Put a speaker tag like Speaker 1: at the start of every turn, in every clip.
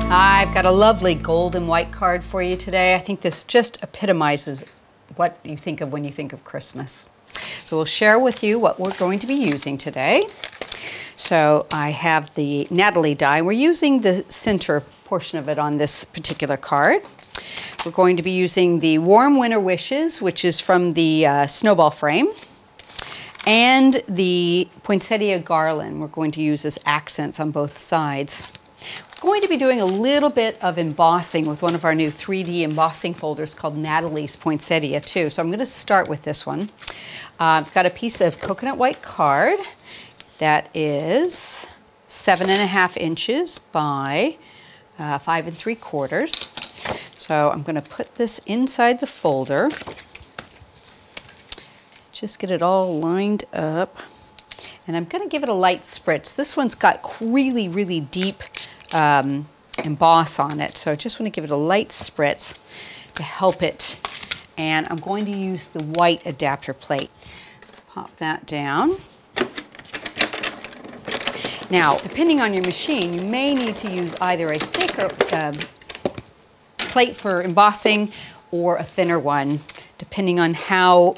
Speaker 1: I've got a lovely gold and white card for you today. I think this just epitomizes what you think of when you think of Christmas. So we'll share with you what we're going to be using today. So I have the Natalie die. We're using the center portion of it on this particular card. We're going to be using the Warm Winter Wishes, which is from the Snowball frame, and the Poinsettia Garland we're going to use as accents on both sides. We're going to be doing a little bit of embossing with one of our new 3D embossing folders called Natalie's Poinsettia too. So I'm going to start with this one. I've got a piece of coconut white card that is 7.5 inches by 5 3/4. So I'm going to put this inside the folder. Just get it all lined up. And I'm going to give it a light spritz. This one's got really, really deep emboss on it. So I just want to give it a light spritz to help it. And I'm going to use the white adapter plate. Pop that down. Now, depending on your machine, you may need to use either a thicker plate for embossing or a thinner one, depending on how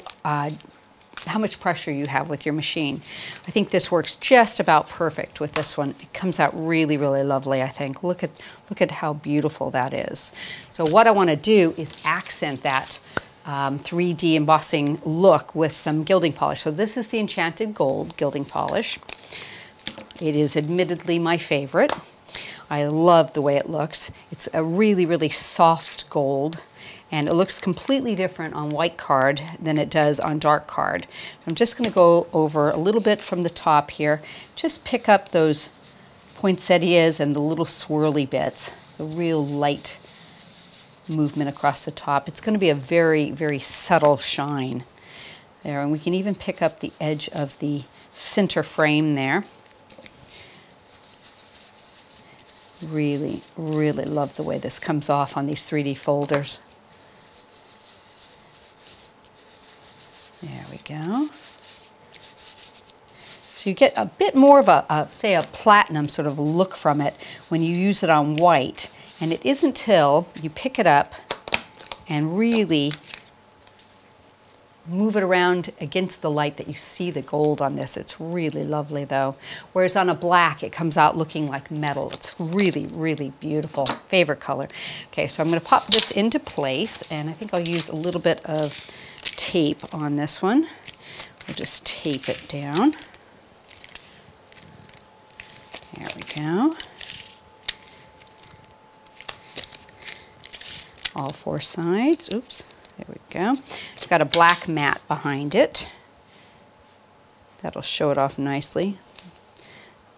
Speaker 1: much pressure you have with your machine. I think this works just about perfect with this one. It comes out really, really lovely, I think. Look at how beautiful that is. So what I want to do is accent that 3D embossing look with some gilding polish. So this is the Enchanted Gold Gilding Polish. It is admittedly my favorite. I love the way it looks. It's a really, really soft gold, and it looks completely different on white card than it does on dark card. So I'm just going to go over a little bit from the top here. Just pick up those poinsettias and the little swirly bits, the real light movement across the top. It's going to be a very, very subtle shine there, and we can even pick up the edge of the center frame there. Really, really love the way this comes off on these 3D folders. There we go. So you get a bit more of say a platinum sort of look from it when you use it on white. And it isn't till you pick it up and really move it around against the light that you see the gold on this. It's really lovely though. Whereas on a black, it comes out looking like metal. It's really, really beautiful. Favorite color. Okay, so I'm going to pop this into place, and I think I'll use a little bit of tape on this one. We'll just tape it down. There we go. All four sides. Oops. There we go. It's got a black mat behind it. That'll show it off nicely.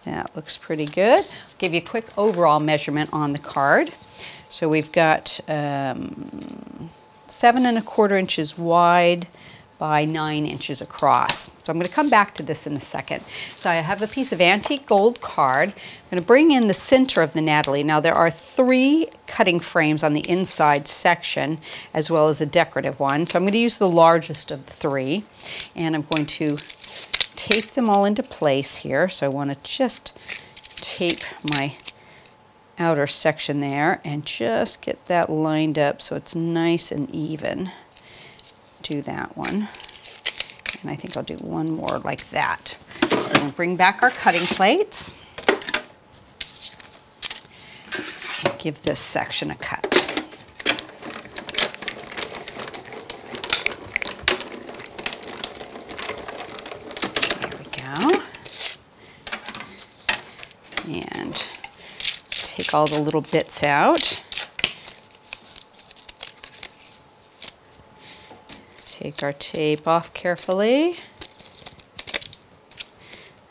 Speaker 1: That looks pretty good. I'll give you a quick overall measurement on the card. So we've got 7 1/4 inches wide by 9 inches across. So I'm going to come back to this in a second. So I have a piece of antique gold card. I'm going to bring in the center of the Natalie. Now there are 3 cutting frames on the inside section as well as a decorative one. So I'm going to use the largest of the 3, and I'm going to tape them all into place here. So I want to just tape my outer section there and just get that lined up so it's nice and even. Do that one, and I think I'll do one more like that. So we'll bring back our cutting plates. I'll give this section a cut. There we go. And take all the little bits out. Take our tape off carefully.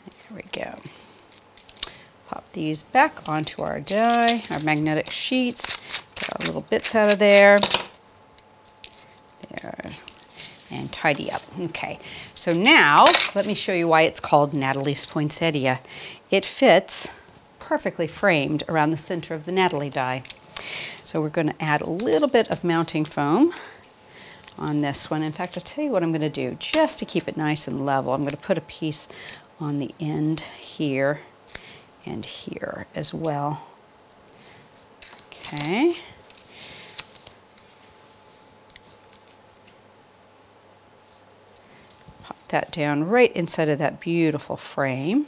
Speaker 1: There we go. Pop these back onto our die, our magnetic sheets. Get our little bits out of there. There. And tidy up. Okay, so now let me show you why it's called Natalie's Poinsettia. It fits perfectly framed around the center of the Natalie die. So we're going to add a little bit of mounting foam on this one. In fact, I'll tell you what I'm going to do just to keep it nice and level. I'm going to put a piece on the end here and here as well. Okay. Pop that down right inside of that beautiful frame,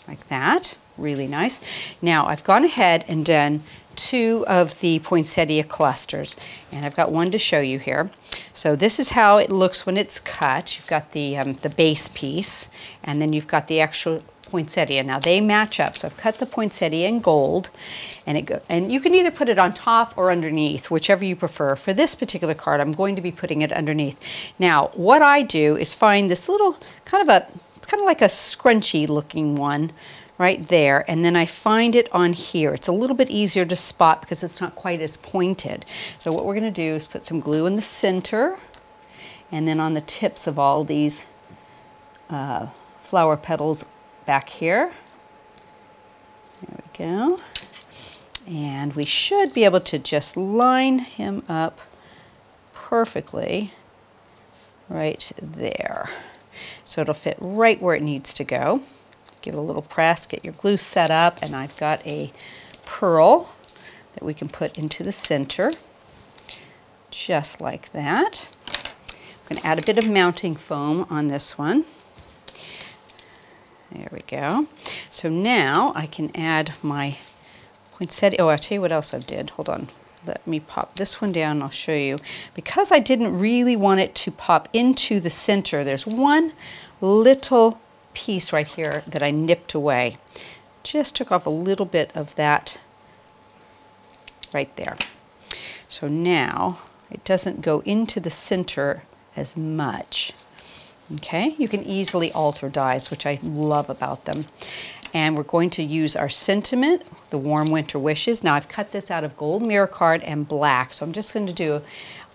Speaker 1: like that. Really nice. Now I've gone ahead and done 2 of the poinsettia clusters, and I've got one to show you here. So this is how it looks when it's cut. You've got the base piece, and then you've got the actual poinsettia. Now they match up. So I've cut the poinsettia in gold, and you can either put it on top or underneath, whichever you prefer. For this particular card, I'm going to be putting it underneath. Now what I do is find this little it's kind of like a scrunchy looking one right there, and then I find it on here. It's a little bit easier to spot because it's not quite as pointed. So what we're going to do is put some glue in the center, and then on the tips of all these flower petals back here. There we go. And we should be able to just line him up perfectly right there. So it'll fit right where it needs to go. Give it a little press, get your glue set up, and I've got a pearl that we can put into the center, just like that. I'm going to add a bit of mounting foam on this one. There we go. So now I can add my poinsettia. Oh, I'll tell you what else I did. Hold on. Let me pop this one down and I'll show you. Because I didn't really want it to pop into the center, there's one little piece right here that I nipped away. Just took off a little bit of that right there. So now it doesn't go into the center as much. Okay, you can easily alter dyes, which I love about them. And we're going to use our sentiment, the Warm Winter Wishes. Now I've cut this out of gold mirror card and black, so I'm just going to do a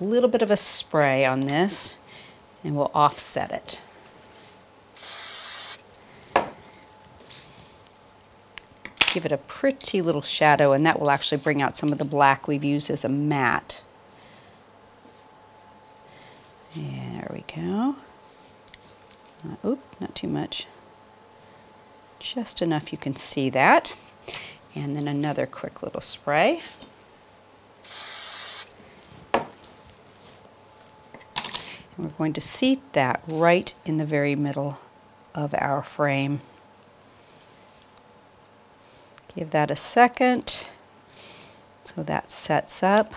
Speaker 1: little bit of a spray on this, and we'll offset it. Give it a pretty little shadow, and that will actually bring out some of the black we've used as a matte. There we go. Not too much. Just enough you can see that. And then another quick little spray. And we're going to seat that right in the very middle of our frame. Give that a second so that sets up.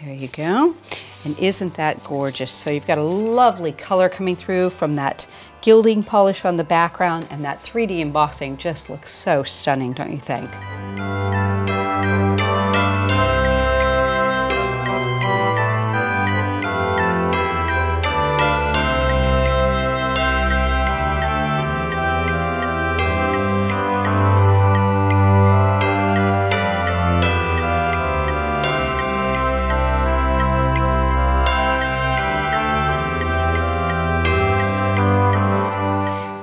Speaker 1: There you go. And isn't that gorgeous? So you've got a lovely color coming through from that gilding polish on the background, and that 3D embossing just looks so stunning, don't you think?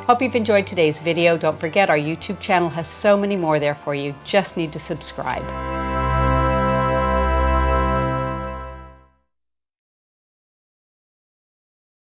Speaker 1: Hope you've enjoyed today's video. Don't forget, our YouTube channel has so many more there for you. Just need to subscribe.